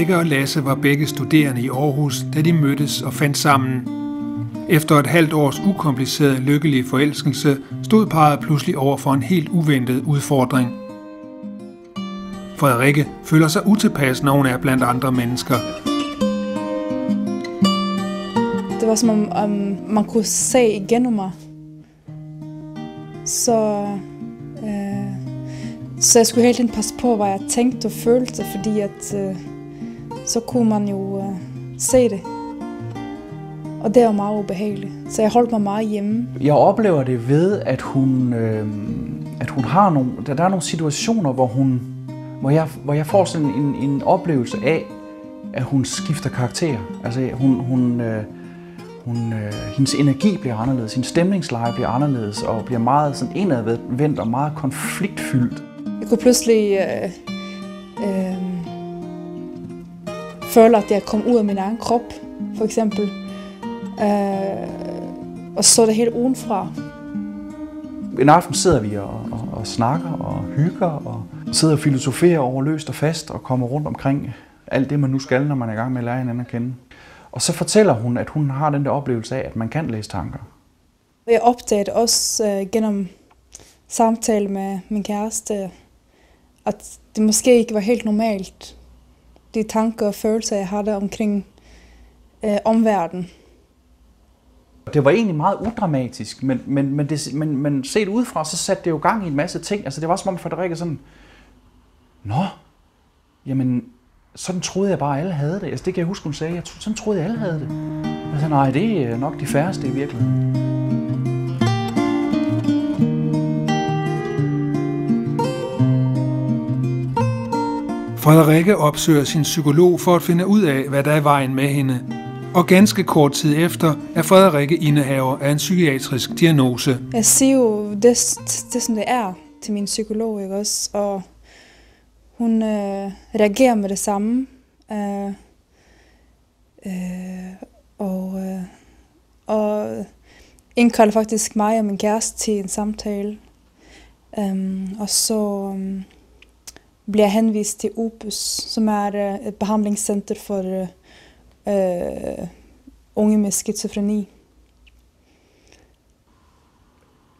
Frederikke og Lasse var begge studerende i Aarhus, da de mødtes og fandt sammen. Efter et halvt års ukompliceret lykkelig forelskelse stod parret pludselig over for en helt uventet udfordring. Frederikke føler sig utilpas, når hun er blandt andre mennesker. Det var som om man kunne se igennem mig. Så jeg skulle hele tiden passe på, hvad jeg tænkte og følte, fordi at, så kunne man jo se det. Og det er jo meget ubehageligt, så jeg holdt mig meget hjemme. Jeg oplever det ved, at hun har nogle, der er nogle situationer, hvor jeg får sådan en oplevelse af, at hun skifter karakter. Altså hendes energi bliver anderledes, hendes stemningsleje bliver anderledes og bliver meget sådan indadvendt og meget konfliktfyldt. Jeg kunne pludselig føle, at jeg kom ud af min egen krop, for eksempel. Og så det helt udenfra. En aften sidder vi og snakker og hygger og sidder og filosoferer over løst og fast og kommer rundt omkring alt det, man nu skal, når man er i gang med at lære hinanden at kende. Og så fortæller hun, at hun har den der oplevelse af, at man kan læse tanker. Jeg opdagede også gennem samtale med min kæreste, at det måske ikke var helt normalt, de tanker og følelser, jeg havde omkring omverdenen. Det var egentlig meget udramatisk, men set udefra, så satte det jo gang i en masse ting. Altså det var som om Frederikke sådan, nå, jamen, sådan troede jeg bare, alle havde det. Altså det kan jeg huske, hun sagde, sådan troede jeg, alle havde det. Altså nej, det er nok de færreste i virkeligheden. Frederikke opsøger sin psykolog for at finde ud af, hvad der er i vejen med hende. Og ganske kort tid efter er Frederikke indehaver af en psykiatrisk diagnose. Jeg siger jo det som det er til min psykolog, ikke også? Og hun reagerer med det samme. Og indkalder faktisk mig og min kæreste til en samtale. Og så bliver jeg henvist til Opus, som er et behandlingscenter for unge med skizofreni.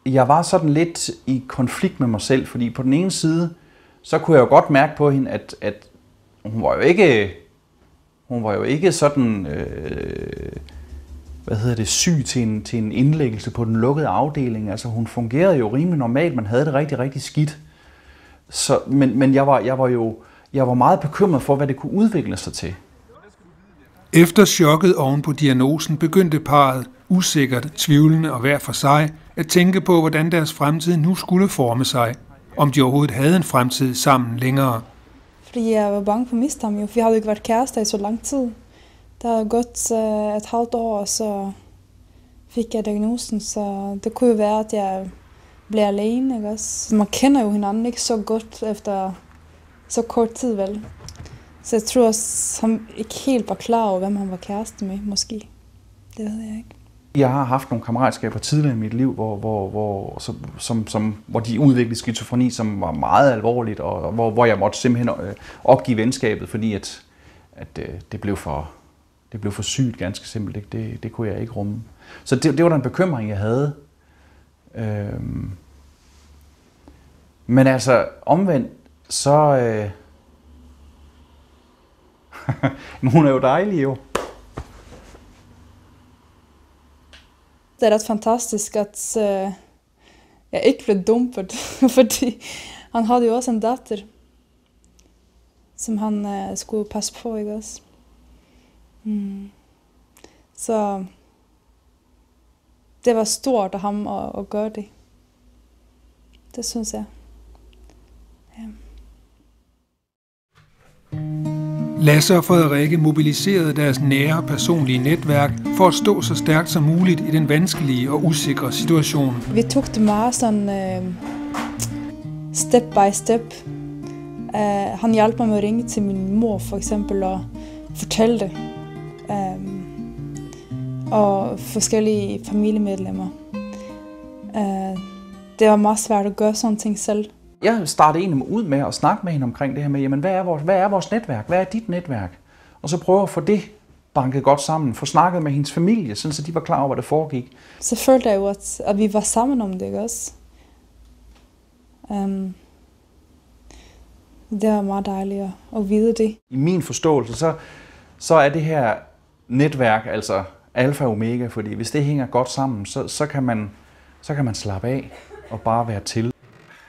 Jeg var sådan lidt i konflikt med mig selv, fordi på den ene side, så kunne jeg jo godt mærke på hende, at hun var jo ikke sådan, syg til en indlæggelse på den lukkede afdeling. Altså hun fungerede jo rimelig normalt, man havde det rigtig, rigtig skidt. Så, men jeg var meget bekymret for, hvad det kunne udvikle sig til. Efter chokket oven på diagnosen begyndte parret, usikkert, tvivlende og hver for sig, at tænke på, hvordan deres fremtid nu skulle forme sig. Om de overhovedet havde en fremtid sammen længere. Fordi jeg var bange for at miste ham jo, for jeg havde ikke været kærester i så lang tid. Der havde gået et halvt år, og så fik jeg diagnosen, så det kunne jo være, at jeg blev alene, ikke også? Man kender jo hinanden ikke så godt efter så kort tid, vel? Så jeg tror også, han ikke helt var klar over, hvem han var kæreste med, måske. Det ved jeg ikke. Jeg har haft nogle kammeratskaber tidligere i mit liv, hvor de udviklede skizofreni, som var meget alvorligt, og hvor jeg måtte simpelthen opgive venskabet, fordi at det blev for sygt, ganske simpelt. Det kunne jeg ikke rumme. Så det var den bekymring, jeg havde. Men altså omvendt, så men hun er jo dejlig jo. Det er ret fantastisk, at jeg ikke blev dumpet, fordi han havde jo også en datter, som han skulle passe på, ikke også? Så det var stort af ham at gøre det. Det synes jeg. Ja. Lasse og Frederikke mobiliserede deres nære personlige netværk for at stå så stærkt som muligt i den vanskelige og usikre situation. Vi tog det meget sådan step by step. Han hjalp mig med at ringe til min mor for eksempel og fortælle det. Og forskellige familiemedlemmer. Det var meget svært at gøre sådan ting selv. Jeg startede egentlig ud med at snakke med hende omkring det her med, jamen hvad er vores netværk? Hvad er dit netværk? Og så prøve at få det banket godt sammen, få snakket med hendes familie, sådan så de var klar over, hvad der foregik. Så følte jeg jo, at vi var sammen om det, ikke også? Det var meget dejligt at vide det. I min forståelse, så er det her netværk altså alfa og omega, fordi hvis det hænger godt sammen, så kan man slappe af og bare være til.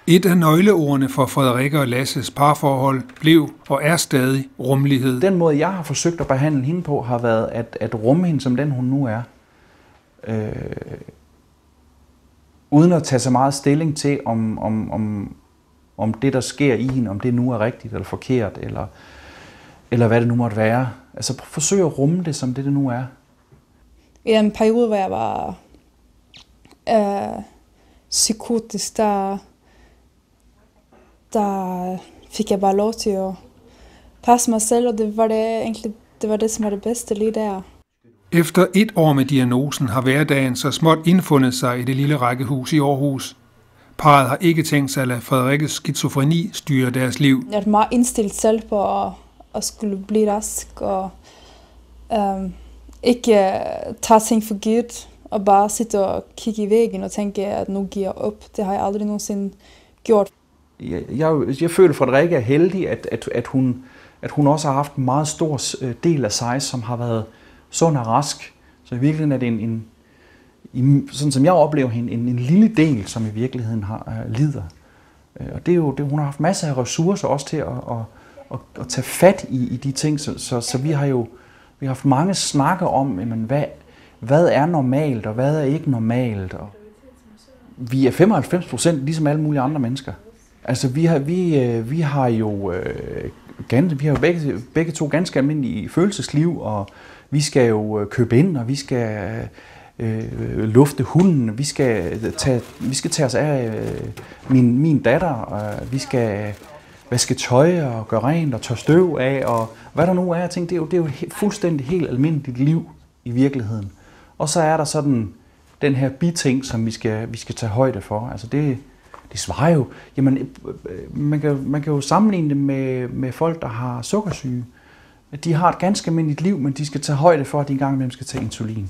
Et af nøgleordene for Frederikke og Lasses parforhold blev og er stadig rummelighed. Den måde, jeg har forsøgt at behandle hende på, har været at rumme hende som den, hun nu er. Uden at tage så meget stilling til, om det, der sker i hende, om det nu er rigtigt eller forkert, eller hvad det nu måtte være. Altså forsøg at rumme det, som det nu er. I en periode, hvor jeg var psykotisk, der fik jeg bare lov til at passe mig selv, og det var det, som var det bedste lige der. Efter 1 år med diagnosen har hverdagen så småt indfundet sig i det lille rækkehus i Aarhus. Parret har ikke tænkt sig at lade Frederikkes skizofreni styre deres liv. Jeg er meget indstillet selv på at skulle blive rask og ikke tage ting for givet og bare sitte og kigge i væggen og tænke, at nu giver jeg op. Det har jeg aldrig nogensinde gjort. Jeg føler, at Frederikke er heldig, at hun også har haft en meget stor del af sig, som har været sund og rask. Så i virkeligheden er det sådan som jeg oplever hende, en lille del, som i virkeligheden lider. Og det er jo, hun har haft masser af ressourcer også til at tage fat i de ting, så vi har haft mange snakker om, jamen, hvad er normalt, og hvad er ikke normalt. Og vi er 95% ligesom alle mulige andre mennesker. Altså vi har jo begge to ganske almindelige følelsesliv, og vi skal jo købe ind, og vi skal lufte hunden, vi skal tage os af min datter, og vi skal vaske tøj og gøre rent og tørre støv af, og hvad der nu er. Jeg tænker, det er jo et fuldstændig helt almindeligt liv i virkeligheden. Og så er der sådan den her biting, som vi skal tage højde for. Altså det svarer jo, jamen man kan jo sammenligne det med folk, der har sukkersyge. De har et ganske almindeligt liv, men de skal tage højde for, at de engang imellem skal tage insulin.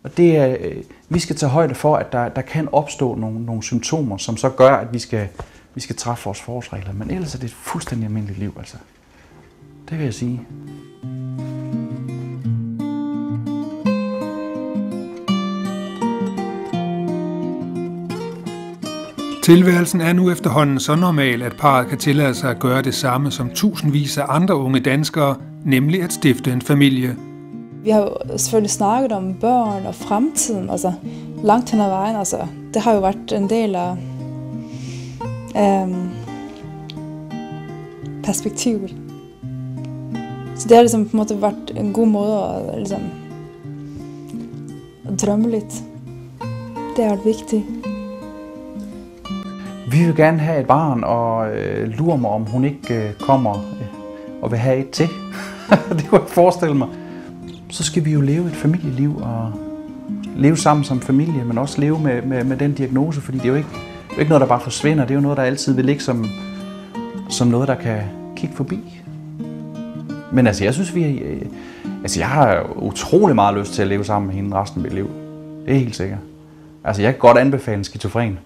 Og vi skal tage højde for, at der kan opstå nogle symptomer, som så gør, at vi skal træffe vores forholdsregler. Men ellers er det et fuldstændig almindeligt liv, altså. Det vil jeg sige. Tilværelsen er nu efterhånden så normal, at parret kan tillade sig at gøre det samme som tusindvis af andre unge danskere, nemlig at stifte en familie. Vi har jo selvfølgelig snakket om børn og fremtiden, altså langt hen ad vejen. Altså, det har jo været en del af perspektivet. Så det har ligesom på en måde været en god måde at, ligesom, at drømme lidt. Det har været vigtigt. Vi vil gerne have et barn, og lurer mig, om hun ikke kommer og vil have et til. Det kunne jeg forestille mig. Så skal vi jo leve et familieliv og leve sammen som familie, men også leve med den diagnose, fordi det er jo ikke noget, der bare forsvinder. Det er jo noget, der altid vil ligge som noget, der kan kigge forbi. Men altså, jeg synes, jeg har utrolig meget lyst til at leve sammen med hende resten af mit liv. Det er helt sikkert. Altså, jeg kan godt anbefale en skizofren.